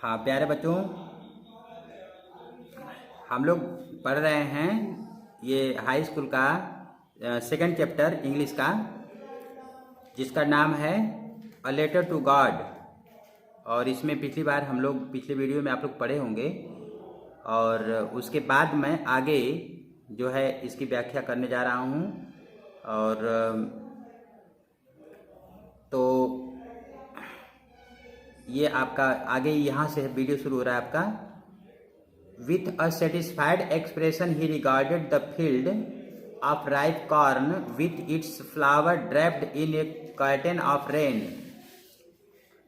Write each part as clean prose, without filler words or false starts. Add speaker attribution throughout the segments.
Speaker 1: हाँ प्यारे बच्चों, हम लोग पढ़ रहे हैं ये हाई स्कूल का सेकंड चैप्टर इंग्लिश का, जिसका नाम है अ लेटर टू गॉड। और इसमें पिछली बार हम लोग पिछले वीडियो में आप लोग पढ़े होंगे, और उसके बाद मैं आगे जो है इसकी व्याख्या करने जा रहा हूँ। और तो ये आपका आगे यहाँ से वीडियो शुरू हो रहा है आपका। With a satisfied expression he regarded the field of ripe corn with its flower draped in a curtain of rain.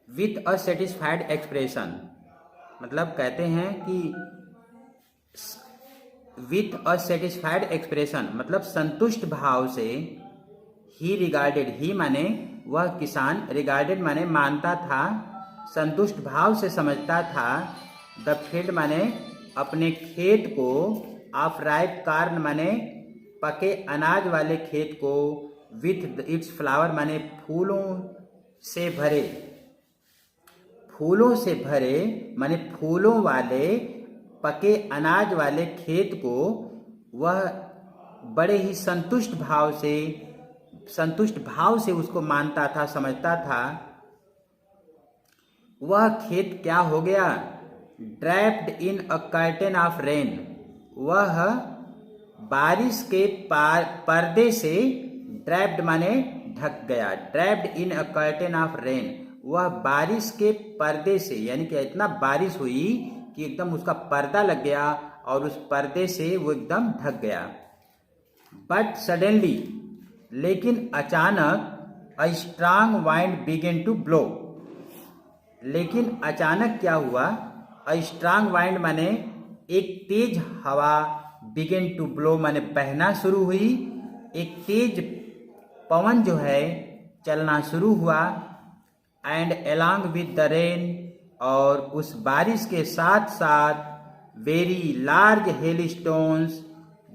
Speaker 1: With a satisfied expression मतलब कहते हैं कि with a satisfied expression मतलब संतुष्ट भाव से। he regarded, he माने वह किसान, regarded माने मानता था, संतुष्ट भाव से समझता था। the field माने अपने खेत को, ऑफ राइप कार्न माने पके अनाज वाले खेत को, विथ इट्स फ्लावर माने फूलों से भरे, फूलों से भरे माने फूलों वाले पके अनाज वाले खेत को वह बड़े ही संतुष्ट भाव से उसको मानता था, समझता था। वह खेत क्या हो गया? Draped in a curtain of rain, वह बारिश के पर्दे से, ड्रैप्ड माने ढक गया, draped in a curtain of rain, वह बारिश के पर्दे से, यानी कि इतना बारिश हुई कि एकदम उसका पर्दा लग गया और उस पर्दे से वो एकदम ढक गया। बट सडनली, लेकिन अचानक, a strong wind began to blow, लेकिन अचानक क्या हुआ? अ स्ट्रांग वाइंड माने एक तेज हवा, बिगेन टू ब्लो माने बहना शुरू हुई, एक तेज पवन जो है चलना शुरू हुआ। And along with the rain, और उस बारिश के साथ साथ वेरी लार्ज हेल स्टोन्स,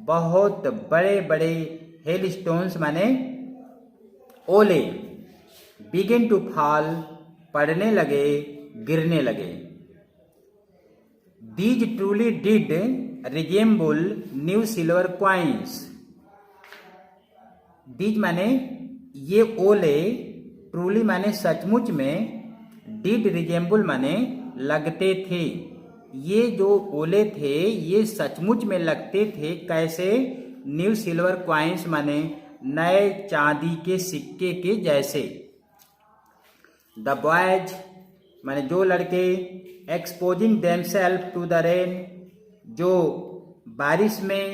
Speaker 1: बहुत बड़े बड़े हेल स्टोन्स माने ओले, बिगेन टू फॉल पड़ने लगे, गिरने लगे। These truly did resemble new silver coins. These माने ये ओले, ट्रूली माने सचमुच में, डिड रिजेम्बल माने लगते थे, ये जो ओले थे ये सचमुच में लगते थे। कैसे? न्यू सिल्वर क्वाइंस माने नए चांदी के सिक्के के जैसे। द बॉयज माने जो लड़के, exposing themselves to the rain, जो बारिश में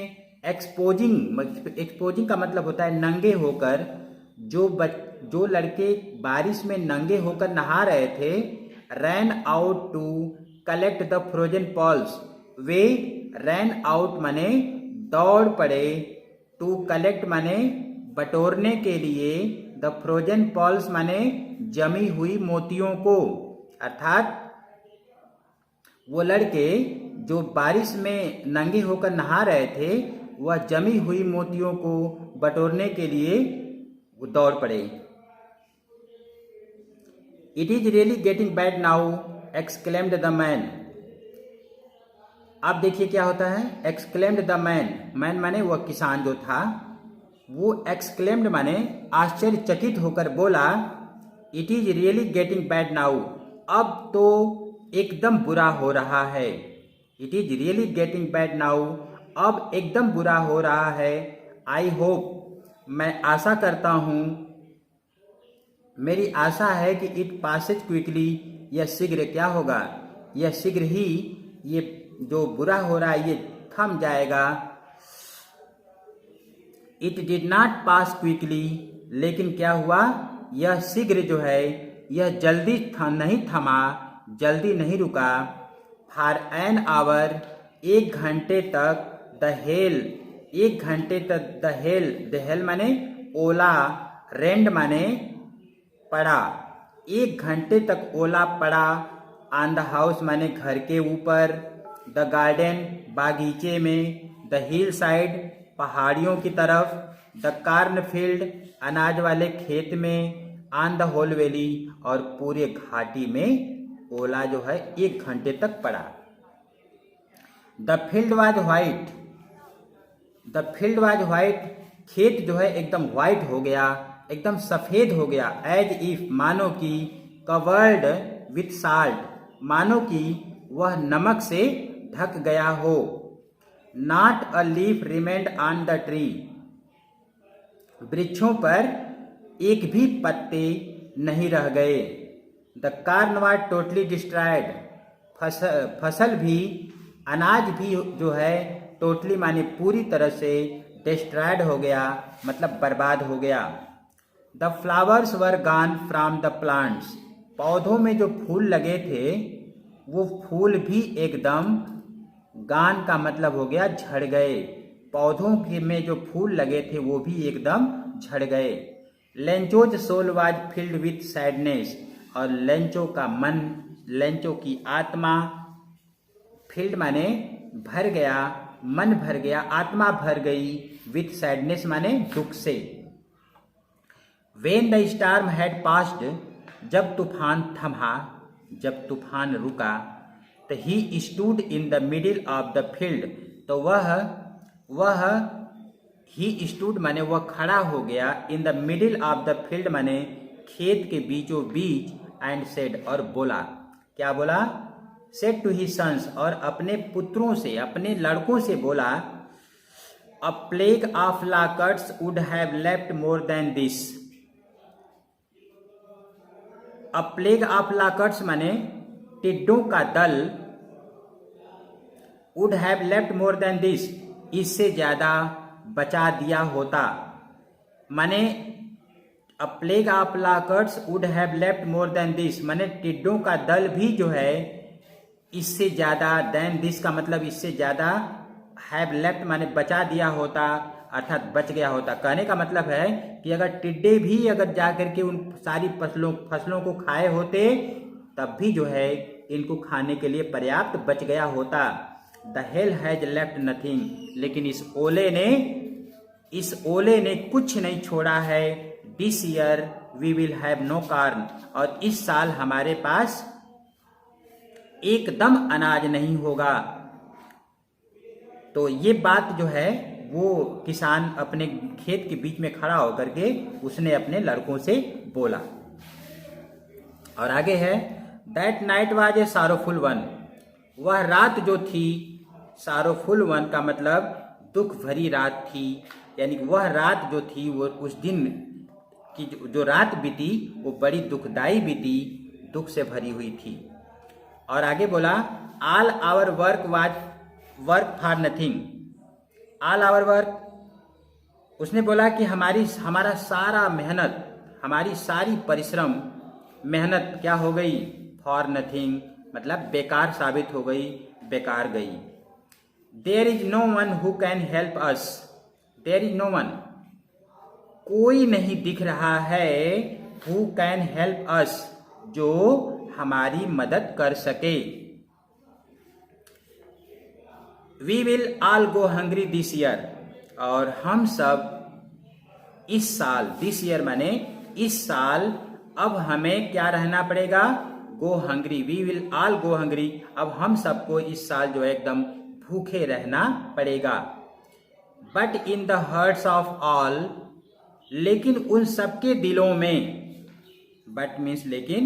Speaker 1: एक्सपोजिंग का मतलब होता है नंगे होकर, जो लड़के बारिश में नंगे होकर नहा रहे थे। Ran out to collect the frozen pearls, वे रैन आउट माने दौड़ पड़े, टू कलेक्ट माने बटोरने के लिए, द फ्रोजन पॉल्स माने जमी हुई मोतियों को। अर्थात वो लड़के जो बारिश में नंगे होकर नहा रहे थे, वह जमी हुई मोतियों को बटोरने के लिए वो दौड़ पड़े। It is really getting bad now, exclaimed the man. अब देखिए क्या होता है। एक्सक्लेम्ड द मैन, मैन माने वह किसान जो था, वो एक्सक्लेम्ड माने आश्चर्यचकित होकर बोला, it is really getting bad now, अब तो एकदम बुरा हो रहा है। It is really getting bad now, अब एकदम बुरा हो रहा है। आई होप, मैं आशा करता हूँ, मेरी आशा है कि इट पासेज क्विकली, यह शीघ्र क्या होगा? यह शीघ्र ही ये जो बुरा हो रहा है ये थम जाएगा। It did not pass quickly, लेकिन क्या हुआ? यह शीघ्र जो है यह जल्दी नहीं थमा, जल्दी नहीं रुका। फॉर एन आवर, एक घंटे तक, द हेल, एक घंटे तक, द हेल माने ओला, रेंड माने पड़ा, एक घंटे तक ओला पड़ा। ऑन द हाउस माने घर के ऊपर, द गार्डन बागीचे में, द हिल साइड पहाड़ियों की तरफ, द कार्न फील्ड अनाज वाले खेत में, ऑन द होल वैली और पूरे घाटी में ओला जो है 1 घंटे तक पड़ा। The field was white, the field was white, खेत जो है एकदम व्हाइट हो गया, एकदम सफेद हो गया। एज इफ, मानो कि, कवर्ड विथ साल्ट, मानो कि वह नमक से ढक गया हो। Not a leaf remained on the tree, वृक्षों पर एक भी पत्ते नहीं रह गए। The corn was totally destroyed, फसल भी, अनाज भी जो है टोटली माने पूरी तरह से डिस्ट्रॉयड हो गया, मतलब बर्बाद हो गया। The flowers were gone from the plants, पौधों में जो फूल लगे थे वो फूल भी एकदम, गान का मतलब हो गया झड़ गए, पौधों के में जो फूल लगे थे वो भी एकदम झड़ गए। Lencho's soul was filled with sadness, और लेंचो का मन, लेंचो की आत्मा, फील्ड माने भर गया, मन भर गया, आत्मा भर गई, विथ सैडनेस माने दुख से। When the storm had passed, जब तूफान थमा, जब तूफान रुका, तो he stood in the middle of the field, तो वह ही स्टूड माने वह खड़ा हो गया, in the middle of the field माने खेत के बीचों बीच, एंड सेड, और बोला, क्या बोला? सेड टू हिज सन्स, और अपने पुत्रों से, अपने लड़कों से बोला, a plague of locusts would have left more than this. A plague of locusts माने टिड्डों का दल, would have left more than this, इससे ज्यादा बचा दिया होता। माने a plague of locusts would have left more than this, माने टिड्डों का दल भी जो है इससे ज्यादा, देन दिस का मतलब इससे ज्यादा, हैव लेफ्ट माने बचा दिया होता, अर्थात बच गया होता। कहने का मतलब है कि अगर टिड्डे भी अगर जाकर के उन सारी फसलों को खाए होते तब भी जो है इनको खाने के लिए पर्याप्त बच गया होता। The hail has left nothing, लेकिन इस ओले ने कुछ नहीं छोड़ा है। This year we will have no corn, और इस साल हमारे पास एकदम अनाज नहीं होगा। तो ये बात जो है वो किसान अपने खेत के बीच में खड़ा होकर के उसने अपने लड़कों से बोला। और आगे है, that night was a sorrowful one, वह रात जो थी, सारोफुल वन का मतलब दुख भरी रात थी, यानी वह रात जो थी वो उस दिन की जो रात बीती वो बड़ी दुखदाई बीती, दुख से भरी हुई थी। और आगे बोला, all our work was work for nothing, all our work, उसने बोला कि हमारा सारा मेहनत, हमारी सारी परिश्रम, मेहनत क्या हो गई? फॉर नथिंग मतलब बेकार साबित हो गई, बेकार गई। There is no one who can help us, there is no one, कोई नहीं दिख रहा है, हु कैन हेल्प अस, जो हमारी मदद कर सके। We will all go hungry this year, और हम सब इस साल, दिस ईयर माने इस साल, अब हमें क्या रहना पड़ेगा? Go hungry, we will all go hungry, अब हम सबको इस साल जो है एकदम भूखे रहना पड़ेगा। But in the hearts of all, लेकिन उन सबके दिलों में, बट मीन्स लेकिन,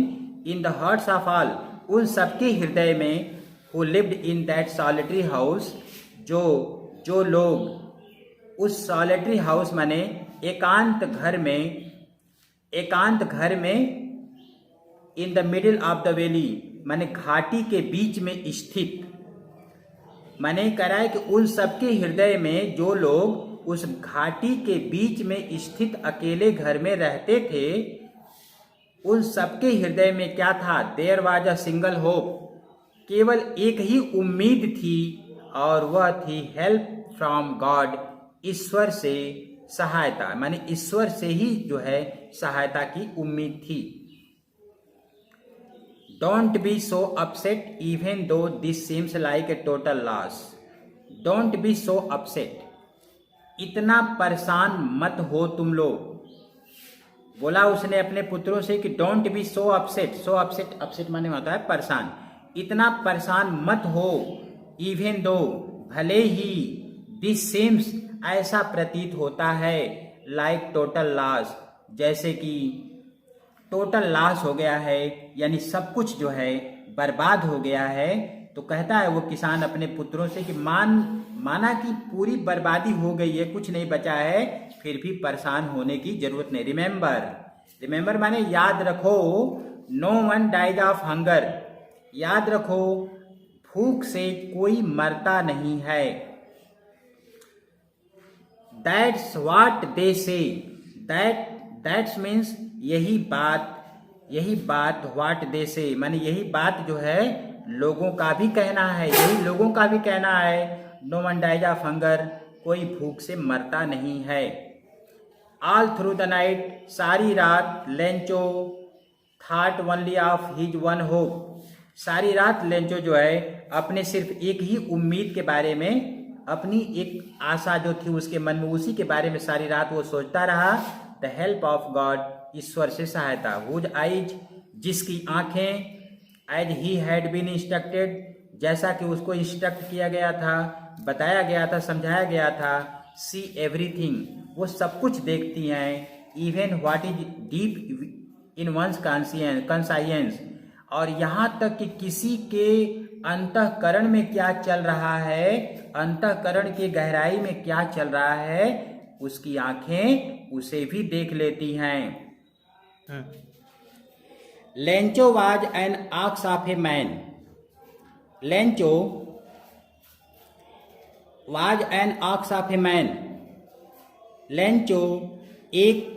Speaker 1: in the hearts of all, उन सबके हृदय में, who lived in that solitary house, जो लोग उस सॉलिटरी हाउस माने एकांत घर में, in the middle of the valley माने घाटी के बीच में स्थित, माने कह रहा है कि उन सबके हृदय में जो लोग उस घाटी के बीच में स्थित अकेले घर में रहते थे, उन सबके हृदय में क्या था? There was a single hope, केवल एक ही उम्मीद थी, और वह थी हेल्प फ्रॉम गॉड, ईश्वर से सहायता, माने ईश्वर से ही जो है सहायता की उम्मीद थी। Don't be so upset even though this seems like a total loss, don't be so upset, इतना परेशान मत हो तुम लोग, बोला उसने अपने पुत्रों से कि don't be so upset. So upset, upset माने होता है परेशान, इतना परेशान मत हो। इवन दो, भले ही, दिस सीम्स, ऐसा प्रतीत होता है, लाइक टोटल लॉस, जैसे कि टोटल लॉस हो गया है, यानी सब कुछ जो है बर्बाद हो गया है। तो कहता है वो किसान अपने पुत्रों से कि माना कि पूरी बर्बादी हो गई है, कुछ नहीं बचा है, फिर भी परेशान होने की जरूरत नहीं। रिमेंबर, रिमेंबर माने याद रखो, no one dies of hunger, याद रखो भूख से कोई मरता नहीं है। दैट्स व्हाट दे से, दैट्स मीन्स यही बात व्हाट दे से माने यही बात जो है लोगों का भी कहना है, यही लोगों का भी कहना है। No one dies of hunger, कोई भूख से मरता नहीं है। ऑल थ्रू द नाइट, सारी रात, Lencho thought only of his one hope, सारी रात लेंचो जो है अपने सिर्फ एक ही उम्मीद के बारे में, अपनी एक आशा जो थी उसके मन में, उसी के बारे में सारी रात वो सोचता रहा। द हेल्प ऑफ गॉड, ईश्वर से सहायता। हुज आइज, जिसकी आंखें, as he had been instructed, जैसा कि उसको इंस्ट्रक्ट किया गया था, बताया गया था, समझाया गया था। सी एवरीथिंग, वो सब कुछ देखती हैं। Even what is deep in one's conscience, और यहाँ तक कि किसी के अंतःकरण में क्या चल रहा है, अंतःकरण की गहराई में क्या चल रहा है, उसकी आंखें उसे भी देख लेती हैं। Lencho was an ox of a man, Lencho was an ox of a man, Lencho एक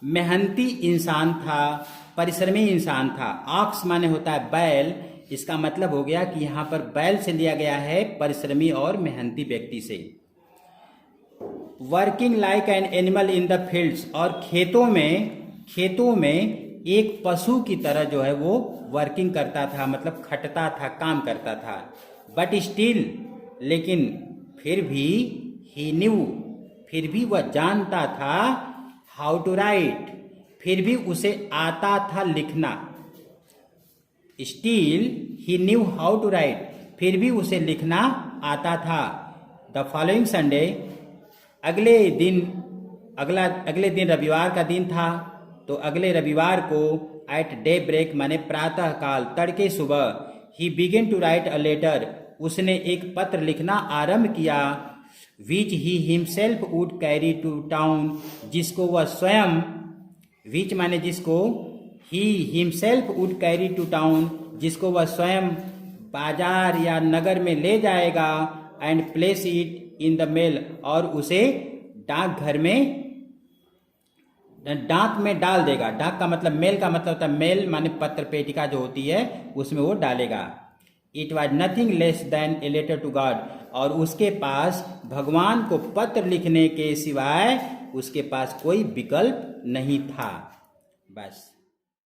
Speaker 1: मेहनती इंसान था, परिश्रमी इंसान था। ऑक्स माने होता है बैल, इसका मतलब हो गया कि यहाँ पर बैल से लिया गया है, परिश्रमी और मेहनती व्यक्ति से। Working like an animal in the fields, और खेतों में एक पशु की तरह जो है वो वर्किंग करता था, मतलब खटता था, काम करता था। बट स्टिल, लेकिन फिर भी, ही न्यू, फिर भी वह जानता था, हाउ टू राइट, फिर भी उसे आता था लिखना। Still he knew how to write, फिर भी उसे लिखना आता था। द फॉलोइंग संडे, अगले दिन रविवार का दिन था, तो अगले रविवार को एट डे ब्रेक माने प्रातः काल, तड़के सुबह, he began to write a letter, उसने एक पत्र लिखना आरंभ किया। Which he himself would carry to town, जिसको वह स्वयं, विच माने जिसको, he himself would carry to town, जिसको वह स्वयं बाजार या नगर में ले जाएगा। And place it in the mail, और उसे डाकघर में, डाक में डाल देगा। डाक का मतलब, मेल का मतलब होता है, मेल माने पत्र पेटिका जो होती है उसमें वो डालेगा। It was nothing less than a letter to God, और उसके पास भगवान को पत्र लिखने के सिवाय उसके पास कोई विकल्प नहीं था। बस।